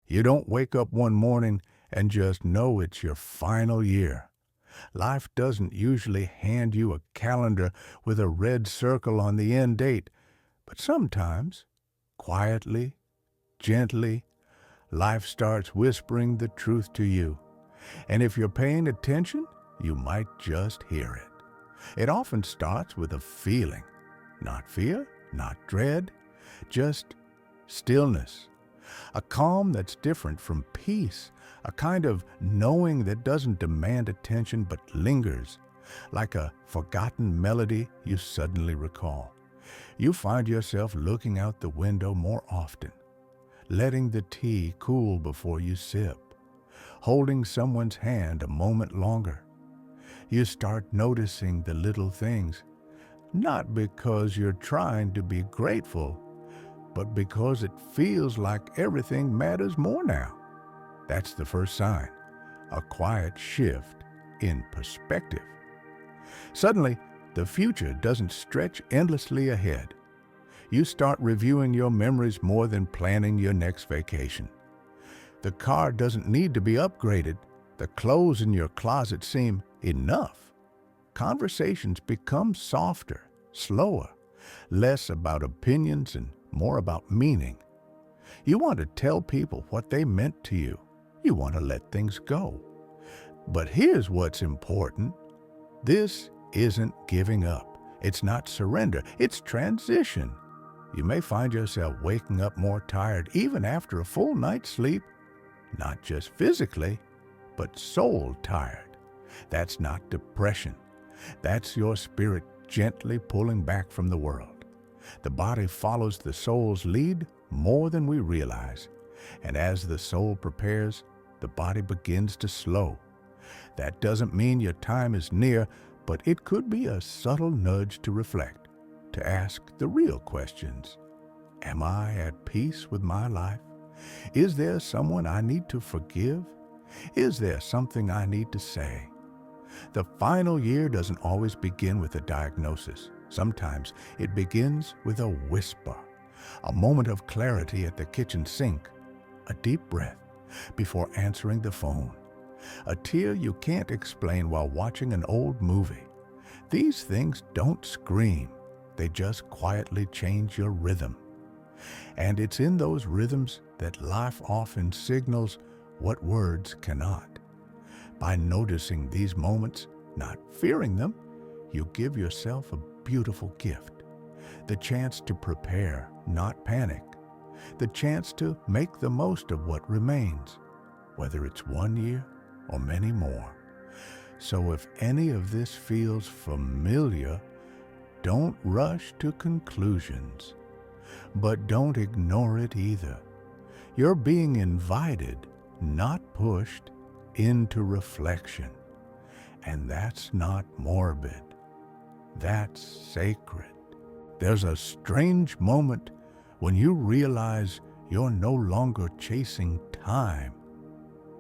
You don't wake up one morning and just know it's your final year. Life doesn't usually hand you a calendar with a red circle on the end date, but sometimes, quietly, gently, life starts whispering the truth to you. And if you're paying attention, you might just hear it. It often starts with a feeling, not fear, not dread, just stillness. A calm that's different from peace, a kind of knowing that doesn't demand attention but lingers, like a forgotten melody you suddenly recall. You find yourself looking out the window more often, letting the tea cool before you sip, holding someone's hand a moment longer. You start noticing the little things, not because you're trying to be grateful, but because it feels like everything matters more now. That's the first sign, a quiet shift in perspective. Suddenly, the future doesn't stretch endlessly ahead. You start reviewing your memories more than planning your next vacation. The car doesn't need to be upgraded. The clothes in your closet seem enough. Conversations become softer, slower, less about opinions and more about meaning. You want to tell people what they meant to you. You want to let things go. But here's what's important. This isn't giving up. It's not surrender. It's transition. You may find yourself waking up more tired even after a full night's sleep, not just physically, but soul tired. That's not depression. That's your spirit gently pulling back from the world. The body follows the soul's lead more than we realize. And as the soul prepares, the body begins to slow. That doesn't mean your time is near, but it could be a subtle nudge to reflect, to ask the real questions. Am I at peace with my life? Is there someone I need to forgive? Is there something I need to say? The final year doesn't always begin with a diagnosis. Sometimes it begins with a whisper, a moment of clarity at the kitchen sink, a deep breath before answering the phone, a tear you can't explain while watching an old movie. These things don't scream. They just quietly change your rhythm. And it's in those rhythms that life often signals what words cannot. By noticing these moments, not fearing them, you give yourself a beautiful gift. The chance to prepare, not panic. The chance to make the most of what remains, whether it's 1 year or many more. So if any of this feels familiar, don't rush to conclusions. But don't ignore it either. You're being invited, not pushed, into reflection. And that's not morbid. That's sacred. There's a strange moment when you realize you're no longer chasing time.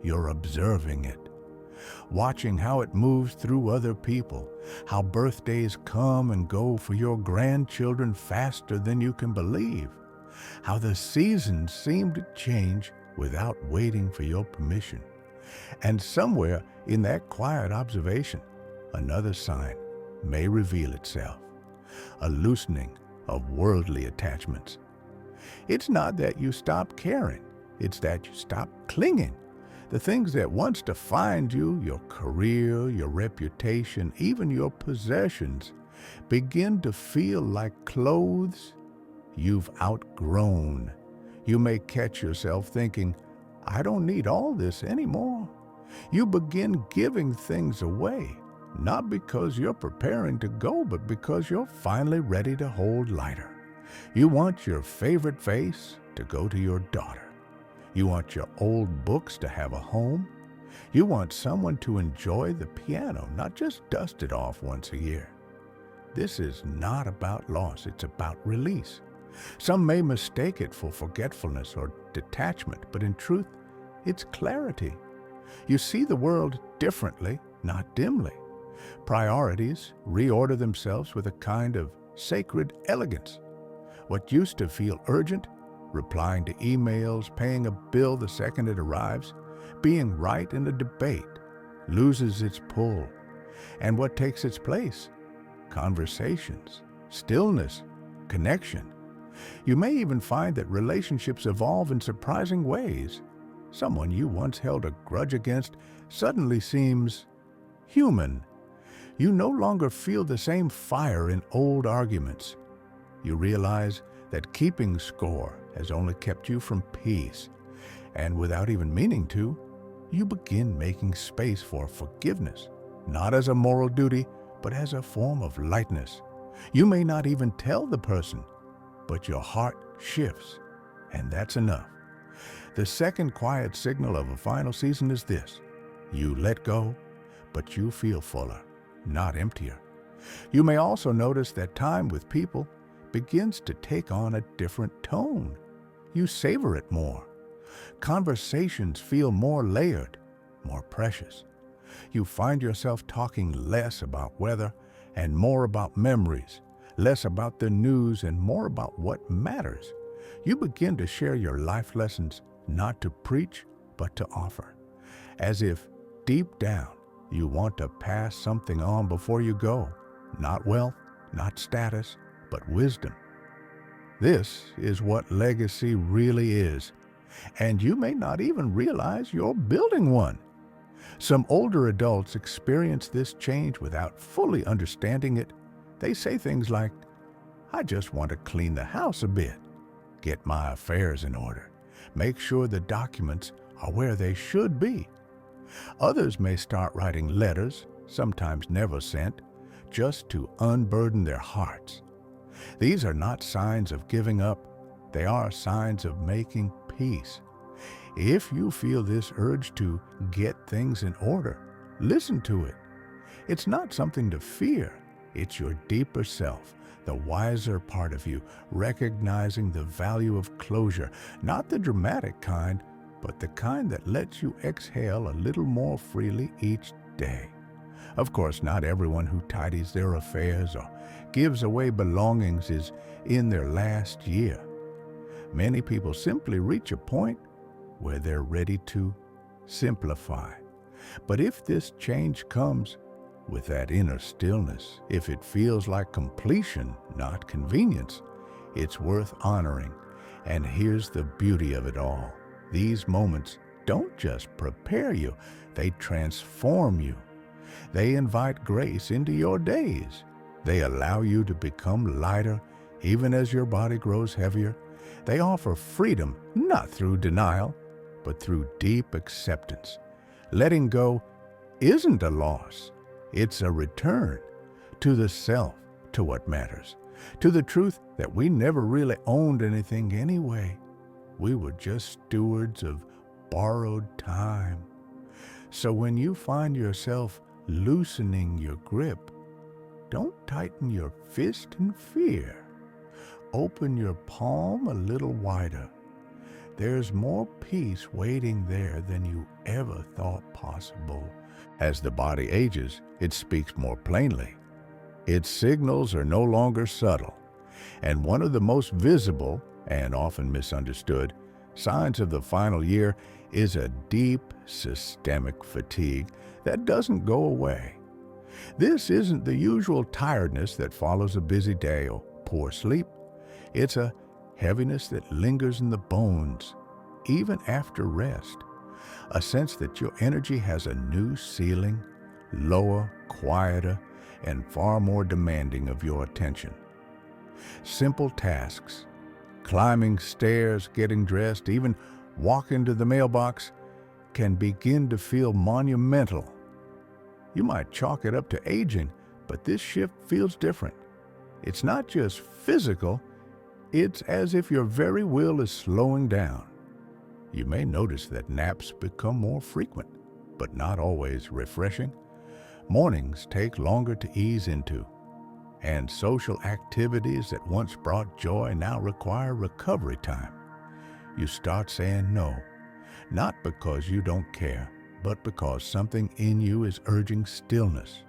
You're observing it, watching how it moves through other people, how birthdays come and go for your grandchildren faster than you can believe, how the seasons seem to change without waiting for your permission. And somewhere in that quiet observation, another sign may reveal itself, a loosening of worldly attachments. It's not that you stop caring, it's that you stop clinging. The things that once defined you, your career, your reputation, even your possessions, begin to feel like clothes you've outgrown. You may catch yourself thinking, I don't need all this anymore. You begin giving things away, not because you're preparing to go, but because you're finally ready to hold lighter. You want your favorite vase to go to your daughter. You want your old books to have a home. You want someone to enjoy the piano, not just dust it off once a year. This is not about loss, it's about release. Some may mistake it for forgetfulness or detachment, but in truth, it's clarity. You see the world differently, not dimly. Priorities reorder themselves with a kind of sacred elegance. What used to feel urgent replying to emails, paying a bill the second it arrives, being right in a debate, loses its pull. And what takes its place? Conversations, stillness, connection. You may even find that relationships evolve in surprising ways. Someone you once held a grudge against suddenly seems human. You no longer feel the same fire in old arguments. You realize that keeping score has only kept you from peace. And without even meaning to, you begin making space for forgiveness, not as a moral duty, but as a form of lightness. You may not even tell the person, but your heart shifts, and that's enough. The second quiet signal of a final season is this: you let go, but you feel fuller, not emptier. You may also notice that time with people begins to take on a different tone. You savor it more. Conversations feel more layered, more precious. You find yourself talking less about weather and more about memories, less about the news and more about what matters. You begin to share your life lessons, not to preach, but to offer, as if deep down you want to pass something on before you go. Not wealth, not status, but wisdom. This is what legacy really is, and you may not even realize you're building one. Some older adults experience this change without fully understanding it. They say things like, "I just want to clean the house a bit, get my affairs in order, make sure the documents are where they should be." Others may start writing letters, sometimes never sent, just to unburden their hearts. These are not signs of giving up, they are signs of making peace. If you feel this urge to get things in order, listen to it. It's not something to fear, it's your deeper self, the wiser part of you, recognizing the value of closure, not the dramatic kind, but the kind that lets you exhale a little more freely each day. Of course, not everyone who tidies their affairs or gives away belongings is in their last year. Many people simply reach a point where they're ready to simplify. But if this change comes with that inner stillness, if it feels like completion, not convenience, it's worth honoring. And here's the beauty of it all. These moments don't just prepare you, they transform you. They invite grace into your days. They allow you to become lighter, even as your body grows heavier. They offer freedom, not through denial, but through deep acceptance. Letting go isn't a loss. It's a return to the self, to what matters, to the truth that we never really owned anything anyway. We were just stewards of borrowed time. So when you find yourself loosening your grip, don't tighten your fist in fear. Open your palm a little wider. There's more peace waiting there than you ever thought possible. As the body ages, it speaks more plainly. Its signals are no longer subtle, and one of the most visible and often misunderstood signs of the final year is a deep systemic fatigue that doesn't go away. This isn't the usual tiredness that follows a busy day or poor sleep. It's a heaviness that lingers in the bones, even after rest. A sense that your energy has a new ceiling, lower, quieter, and far more demanding of your attention. Simple tasks, climbing stairs, getting dressed, even walking to the mailbox, can begin to feel monumental. You might chalk it up to aging, but this shift feels different. It's not just physical, it's as if your very will is slowing down. You may notice that naps become more frequent, but not always refreshing. Mornings take longer to ease into, and social activities that once brought joy now require recovery time. You start saying no, not because you don't care, but because something in you is urging stillness.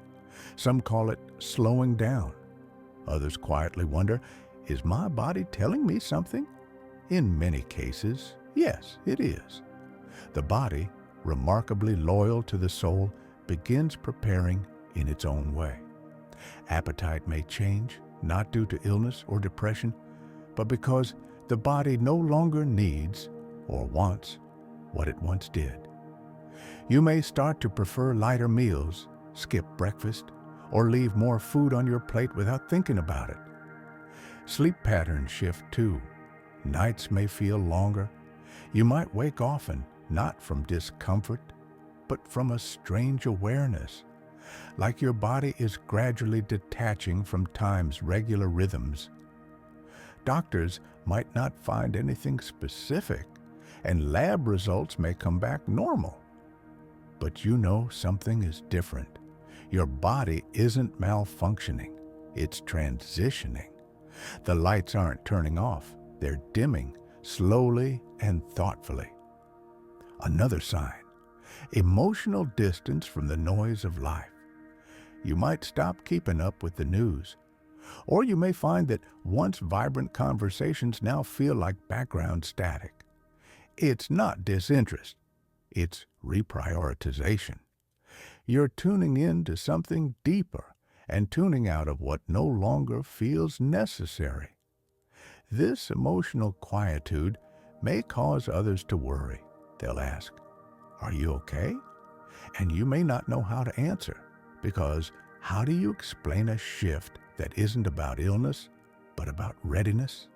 Some call it slowing down. Others quietly wonder, is my body telling me something? In many cases, yes, it is. The body, remarkably loyal to the soul, begins preparing in its own way. Appetite may change, not due to illness or depression, but because the body no longer needs or wants what it once did. You may start to prefer lighter meals, skip breakfast, or leave more food on your plate without thinking about it. Sleep patterns shift too. Nights may feel longer. You might wake often, not from discomfort, but from a strange awareness, like your body is gradually detaching from time's regular rhythms. Doctors might not find anything specific, and lab results may come back normal. But you know something is different. Your body isn't malfunctioning, it's transitioning. The lights aren't turning off, they're dimming, slowly and thoughtfully. Another sign: emotional distance from the noise of life. You might stop keeping up with the news, or you may find that once vibrant conversations now feel like background static. It's not disinterest, it's reprioritization. You're tuning in to something deeper and tuning out of what no longer feels necessary. This emotional quietude may cause others to worry. They'll ask, "Are you okay?" And you may not know how to answer, because how do you explain a shift that isn't about illness, but about readiness?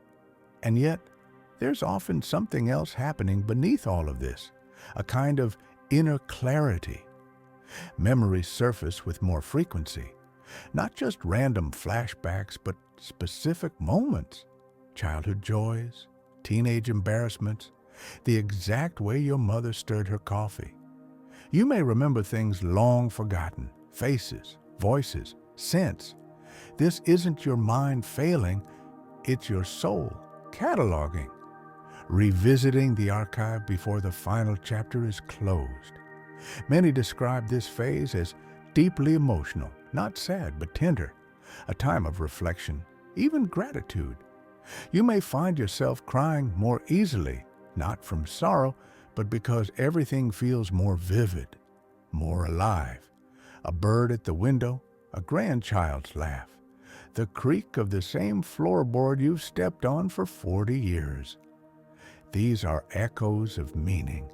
And yet, there's often something else happening beneath all of this, a kind of inner clarity. Memories surface with more frequency, not just random flashbacks, but specific moments, childhood joys, teenage embarrassments, the exact way your mother stirred her coffee. You may remember things long forgotten, faces, voices, scents. This isn't your mind failing, it's your soul cataloging, revisiting the archive before the final chapter is closed. Many describe this phase as deeply emotional, not sad but tender, a time of reflection, even gratitude. You may find yourself crying more easily, not from sorrow, but because everything feels more vivid, more alive. A bird at the window, a grandchild's laugh, the creak of the same floorboard you've stepped on for 40 years. These are echoes of meaning,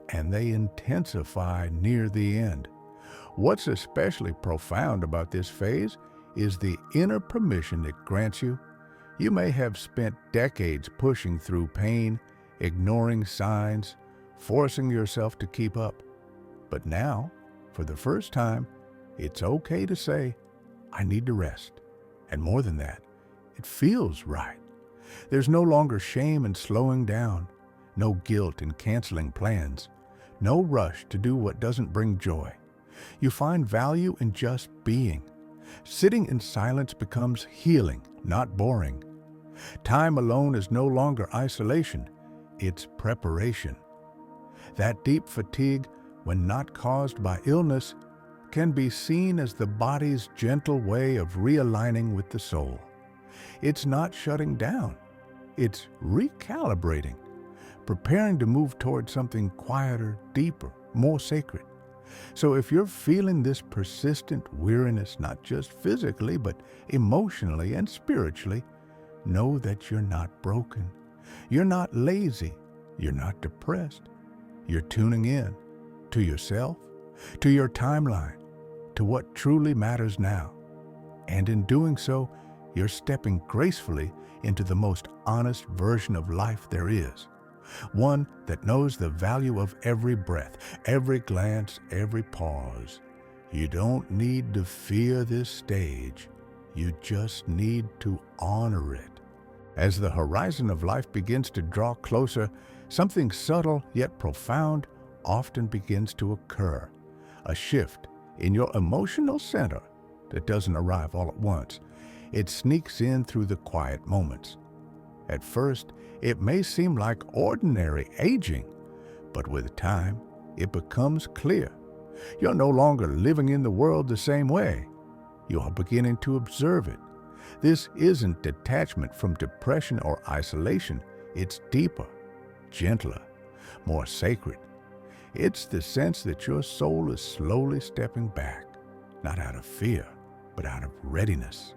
and they intensify near the end. What's especially profound about this phase is the inner permission it grants you. You may have spent decades pushing through pain, ignoring signs, forcing yourself to keep up. But now, for the first time, it's okay to say, "I need to rest." And more than that, it feels right. There's no longer shame in slowing down, no guilt in canceling plans, no rush to do what doesn't bring joy. You find value in just being. Sitting in silence becomes healing, not boring. Time alone is no longer isolation, it's preparation. That deep fatigue, when not caused by illness, can be seen as the body's gentle way of realigning with the soul. It's not shutting down, it's recalibrating, preparing to move toward something quieter, deeper, more sacred. So if you're feeling this persistent weariness, not just physically, but emotionally and spiritually, know that you're not broken. You're not lazy. You're not depressed. You're tuning in to yourself, to your timeline, to what truly matters now. And in doing so, you're stepping gracefully into the most honest version of life there is. One that knows the value of every breath, every glance, every pause. You don't need to fear this stage. You just need to honor it. As the horizon of life begins to draw closer, something subtle yet profound often begins to occur. A shift in your emotional center that doesn't arrive all at once. It sneaks in through the quiet moments. At first, it may seem like ordinary aging, but with time, it becomes clear. You're no longer living in the world the same way. You are beginning to observe it. This isn't detachment from depression or isolation. It's deeper, gentler, more sacred. It's the sense that your soul is slowly stepping back, not out of fear, but out of readiness.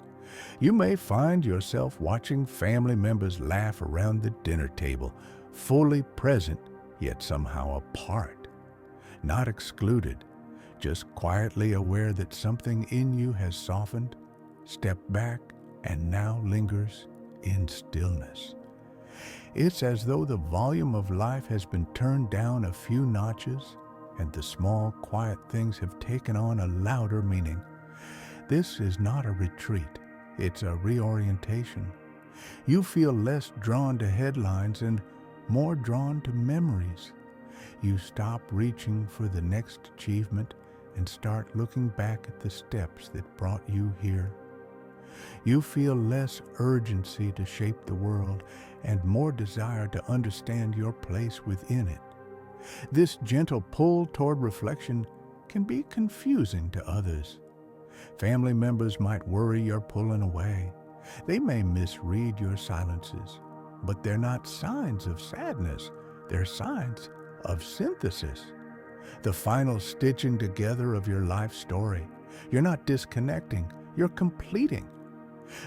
You may find yourself watching family members laugh around the dinner table, fully present, yet somehow apart. Not excluded, just quietly aware that something in you has softened, stepped back, and now lingers in stillness. It's as though the volume of life has been turned down a few notches, and the small, quiet things have taken on a louder meaning. This is not a retreat, it's a reorientation. You feel less drawn to headlines and more drawn to memories. You stop reaching for the next achievement and start looking back at the steps that brought you here. You feel less urgency to shape the world and more desire to understand your place within it. This gentle pull toward reflection can be confusing to others. Family members might worry you're pulling away. They may misread your silences, but they're not signs of sadness. They're signs of synthesis, the final stitching together of your life story. You're not disconnecting, you're completing.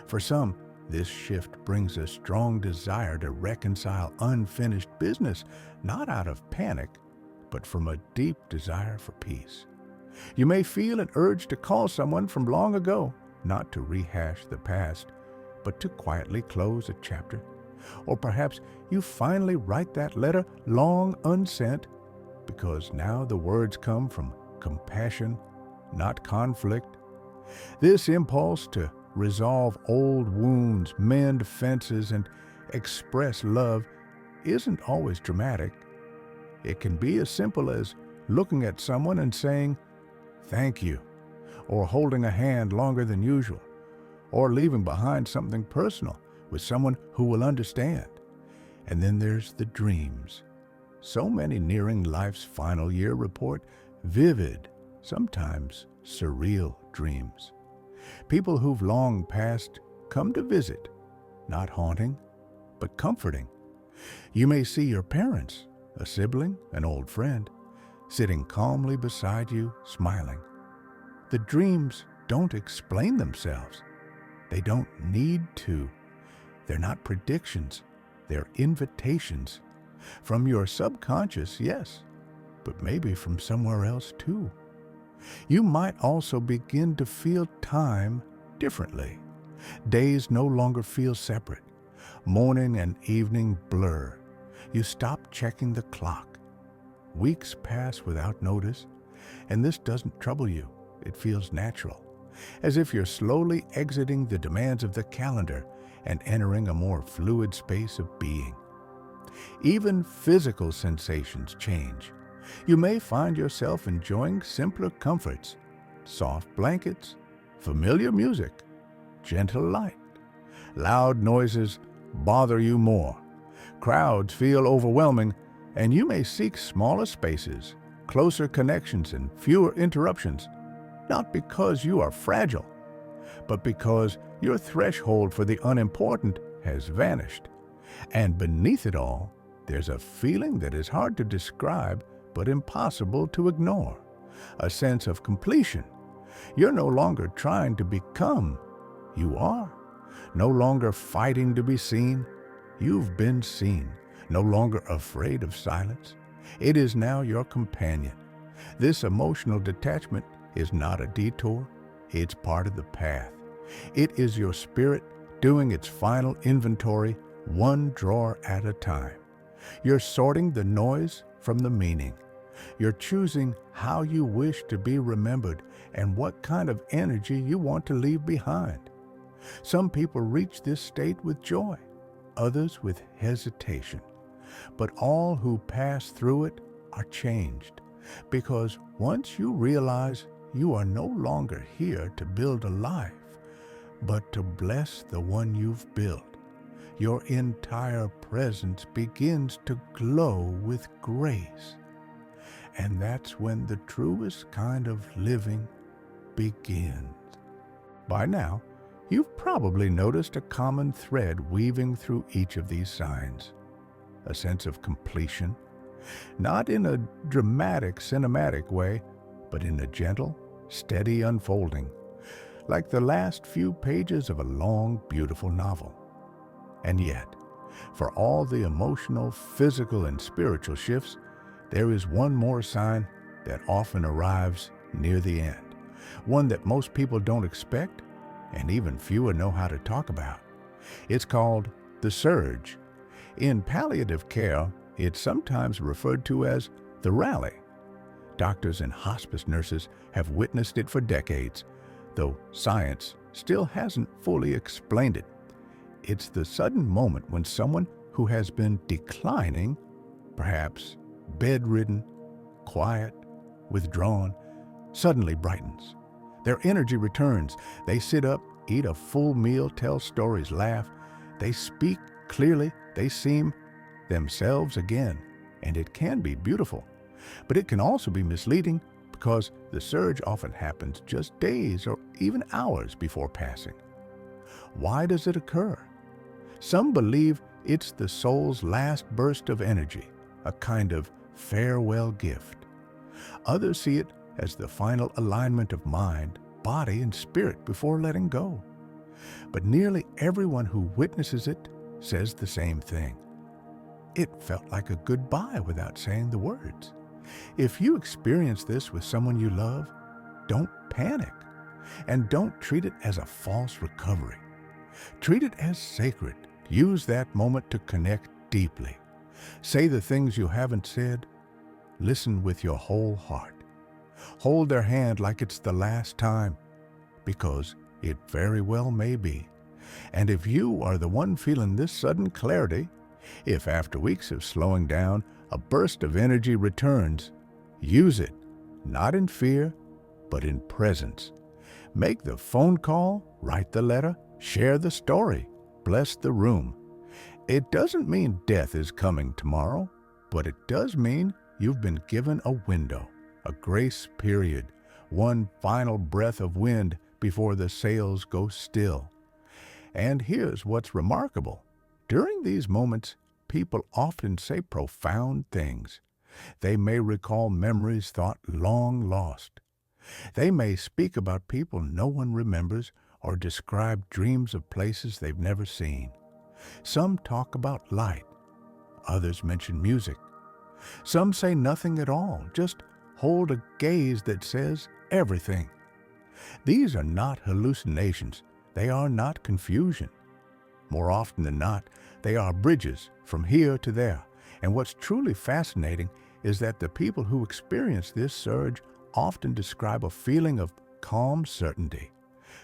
For some, this shift brings a strong desire to reconcile unfinished business, not out of panic, but from a deep desire for peace. You may feel an urge to call someone from long ago, not to rehash the past, but to quietly close a chapter. Or perhaps you finally write that letter long unsent, because now the words come from compassion, not conflict. This impulse to resolve old wounds, mend fences, and express love isn't always dramatic. It can be as simple as looking at someone and saying, "Thank you," or holding a hand longer than usual, or leaving behind something personal with someone who will understand. And then there's the dreams. So many nearing life's final year report vivid, sometimes surreal dreams. People who've long passed come to visit, not haunting, but comforting. You may see your parents, a sibling, an old friend, sitting calmly beside you, smiling. The dreams don't explain themselves. They don't need to. They're not predictions. They're invitations. From your subconscious, yes, but maybe from somewhere else too. You might also begin to feel time differently. Days no longer feel separate. Morning and evening blur. You stop checking the clock. Weeks pass without notice, and this doesn't trouble you. It feels natural, as if you're slowly exiting the demands of the calendar and entering a more fluid space of being. Even physical sensations change. You may find yourself enjoying simpler comforts, soft blankets, familiar music, gentle light. Loud noises bother you more. Crowds feel overwhelming, and you may seek smaller spaces, closer connections, and fewer interruptions, not because you are fragile, but because your threshold for the unimportant has vanished. And beneath it all, there's a feeling that is hard to describe but impossible to ignore, a sense of completion. You're no longer trying to become, you are. No longer fighting to be seen, you've been seen. No longer afraid of silence, it is now your companion. This emotional detachment is not a detour, it's part of the path. It is your spirit doing its final inventory, one drawer at a time. You're sorting the noise from the meaning. You're choosing how you wish to be remembered and what kind of energy you want to leave behind. Some people reach this state with joy, others with hesitation. But all who pass through it are changed, because once you realize you are no longer here to build a life, but to bless the one you've built, your entire presence begins to glow with grace. And that's when the truest kind of living begins. By now, you've probably noticed a common thread weaving through each of these signs. a sense of completion, not in a dramatic, cinematic way, but in a gentle, steady unfolding, like the last few pages of a long, beautiful novel. And yet, for all the emotional, physical, and spiritual shifts, there is one more sign that often arrives near the end, one that most people don't expect, and even fewer know how to talk about. It's called the surge. In palliative care, it's sometimes referred to as the rally. Doctors and hospice nurses have witnessed it for decades, though science still hasn't fully explained it. It's the sudden moment when someone who has been declining, perhaps bedridden, quiet, withdrawn, suddenly brightens. Their energy returns. They sit up, eat a full meal, tell stories, laugh. They speak clearly. They seem themselves again. And it can be beautiful. But it can also be misleading because the surge often happens just days or even hours before passing. Why does it occur? Some believe it's the soul's last burst of energy, a kind of farewell gift. Others see it as the final alignment of mind, body, and spirit before letting go. But nearly everyone who witnesses it says the same thing. It felt like a goodbye without saying the words. If you experience this with someone you love, don't panic, and don't treat it as a false recovery. Treat it as sacred. Use that moment to connect deeply. Say the things you haven't said. Listen with your whole heart. Hold their hand like it's the last time, because it very well may be. And if you are the one feeling this sudden clarity, if after weeks of slowing down, a burst of energy returns, use it, not in fear, but in presence. Make the phone call, write the letter, share the story, bless the room. It doesn't mean death is coming tomorrow, but it does mean you've been given a window, a grace period, one final breath of wind before the sails go still. And here's what's remarkable. During these moments, people often say profound things. They may recall memories thought long lost. They may speak about people no one remembers or describe dreams of places they've never seen. Some talk about light. Others mention music. Some say nothing at all, just hold a gaze that says everything. These are not hallucinations. They are not confusion. More often than not, they are bridges from here to there. And what's truly fascinating is that the people who experience this surge often describe a feeling of calm certainty.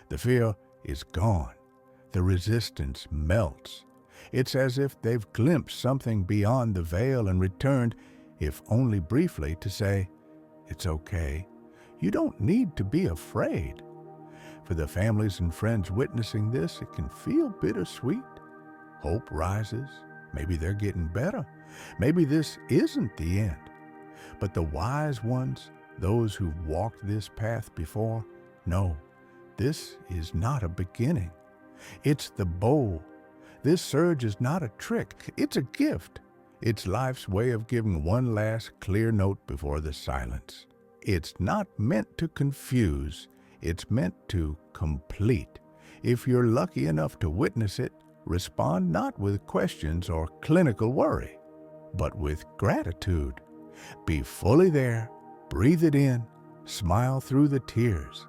The fear is gone. The resistance melts. It's as if they've glimpsed something beyond the veil and returned, if only briefly, to say, "It's okay. You don't need to be afraid." For the families and friends witnessing this, it can feel bittersweet. Hope rises. Maybe they're getting better. Maybe this isn't the end. But the wise ones, those who've walked this path before, know this is not a beginning. It's the bowl. This surge is not a trick. It's a gift. It's life's way of giving one last clear note before the silence. It's not meant to confuse. It's meant to complete. If you're lucky enough to witness it, respond not with questions or clinical worry, but with gratitude. Be fully there, breathe it in, smile through the tears.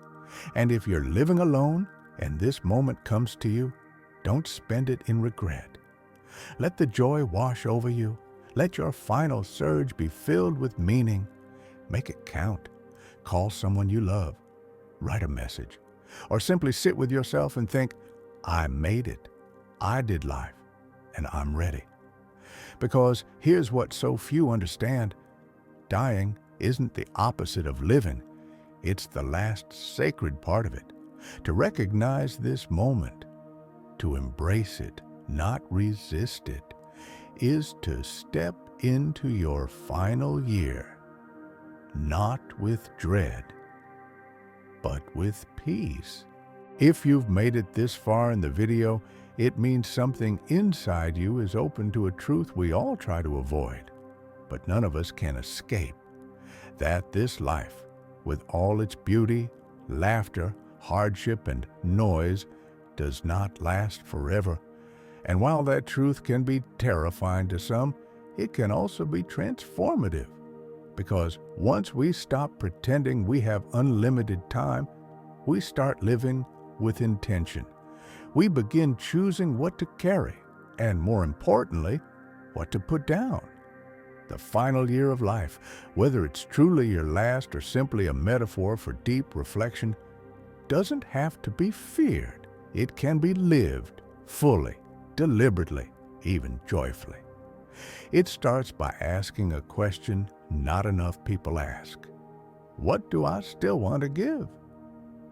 And if you're living alone and this moment comes to you, don't spend it in regret. Let the joy wash over you. Let your final surge be filled with meaning. Make it count. Call someone you love. Write a message. Or simply sit with yourself and think, I made it. I did life, and I'm ready. Because here's what so few understand. Dying isn't the opposite of living. It's the last sacred part of it. To recognize this moment, to embrace it, not resist it, is to step into your final year, not with dread, but with peace. If you've made it this far in the video It means something inside you is open to a truth we all try to avoid, but none of us can escape. That this life, with all its beauty, laughter, hardship, and noise, does not last forever. And while that truth can be terrifying to some, it can also be transformative. Because once we stop pretending we have unlimited time, we start living with intention. We begin choosing what to carry, and more importantly, what to put down. The final year of life, whether it's truly your last or simply a metaphor for deep reflection, doesn't have to be feared. It can be lived fully, deliberately, even joyfully. It starts by asking a question not enough people ask. What do I still want to give?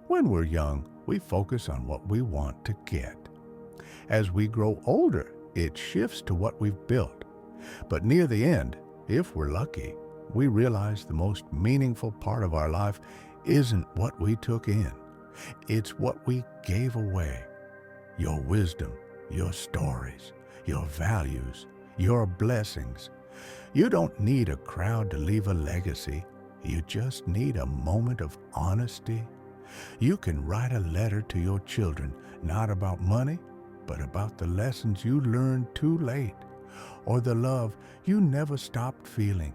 When we're young, we focus on what we want to get. As we grow older, it shifts to what we've built. But near the end, if we're lucky, we realize the most meaningful part of our life isn't what we took in. It's what we gave away. Your wisdom, your stories, your values, your blessings. You don't need a crowd to leave a legacy. You just need a moment of honesty. You can write a letter to your children, not about money, but about the lessons you learned too late, or the love you never stopped feeling.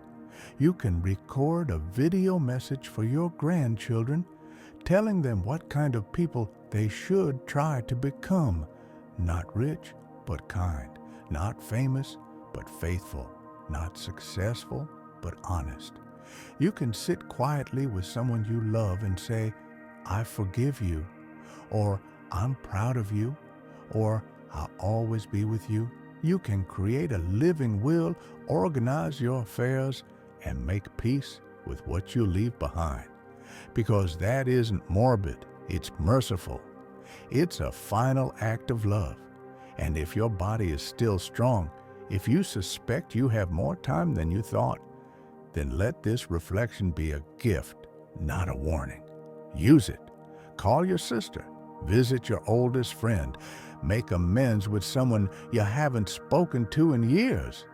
You can record a video message for your grandchildren, telling them what kind of people they should try to become. Not rich, but kind. Not famous, but faithful. Not successful, but honest. You can sit quietly with someone you love and say, I forgive you, or I'm proud of you, or I'll always be with you. You can create a living will, organize your affairs, and make peace with what you leave behind. Because that isn't morbid, it's merciful. It's a final act of love. And if your body is still strong, if you suspect you have more time than you thought, then let this reflection be a gift, not a warning. Use it. Call your sister. Visit your oldest friend. Make amends with someone you haven't spoken to in years.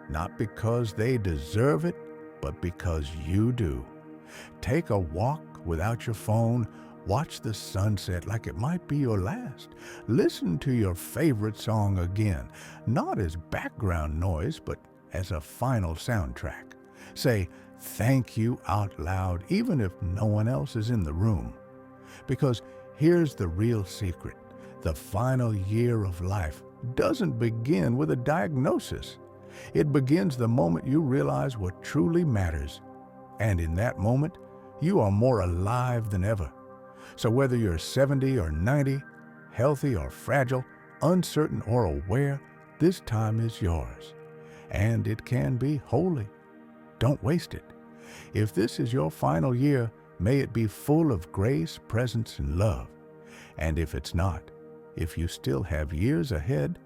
Not because they deserve it, but because you do. Take a walk without your phone. Watch the sunset like it might be your last. Listen to your favorite song again, not as background noise, but as a final soundtrack. Say thank you out loud, even if no one else is in the room. Because here's the real secret. The final year of life doesn't begin with a diagnosis. It begins the moment you realize what truly matters. And in that moment, you are more alive than ever. So whether you're 70 or 90, healthy or fragile, uncertain or aware, this time is yours. And it can be holy. Don't waste it. If this is your final year, may it be full of grace, presence, and love. And if it's not, if you still have years ahead,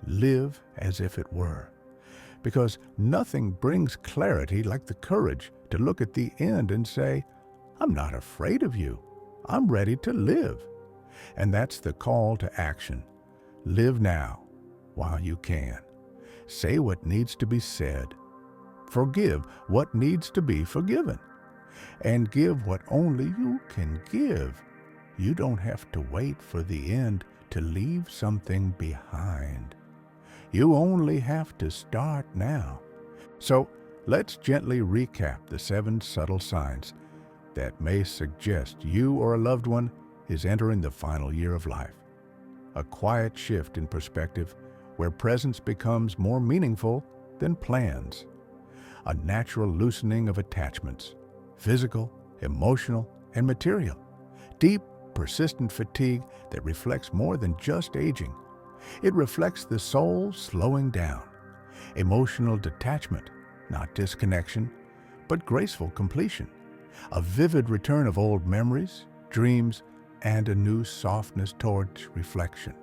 live as if it were. Because nothing brings clarity like the courage to look at the end and say, I'm not afraid of you. I'm ready to live. And that's the call to action. Live now while you can. Say what needs to be said. Forgive what needs to be forgiven. And give what only you can give. You don't have to wait for the end to leave something behind. You only have to start now. So let's gently recap the 7 subtle signs that may suggest you or a loved one is entering the final year of life. A quiet shift in perspective where presence becomes more meaningful than plans. A natural loosening of attachments, physical, emotional, and material. Deep, persistent fatigue that reflects more than just aging. It reflects the soul slowing down. Emotional detachment, not disconnection, but graceful completion. A vivid return of old memories, dreams, and a new softness towards reflection.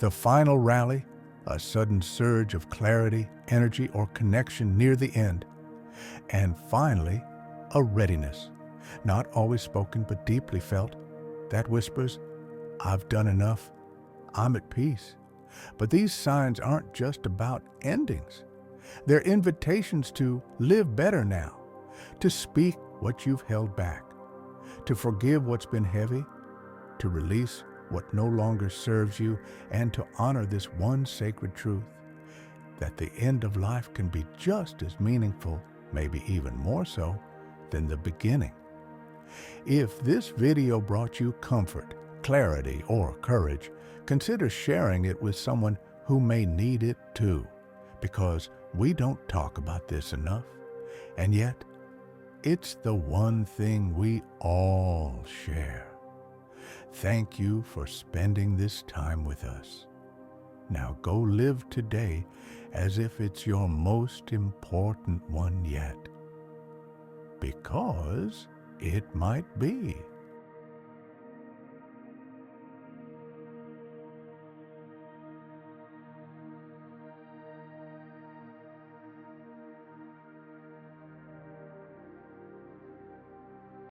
The final rally, a sudden surge of clarity, energy, or connection near the end. And finally, a readiness, not always spoken but deeply felt, that whispers, I've done enough, I'm at peace, But these signs aren't just about endings. They're invitations to live better now, to speak what you've held back, to forgive what's been heavy, to release what no longer serves you, and to honor this one sacred truth, that the end of life can be just as meaningful, maybe even more so, than the beginning. If this video brought you comfort, clarity, or courage, consider sharing it with someone who may need it too, because we don't talk about this enough, and yet it's the one thing we all share. Thank you for spending this time with us. Now go live today as if it's your most important one yet, because it might be.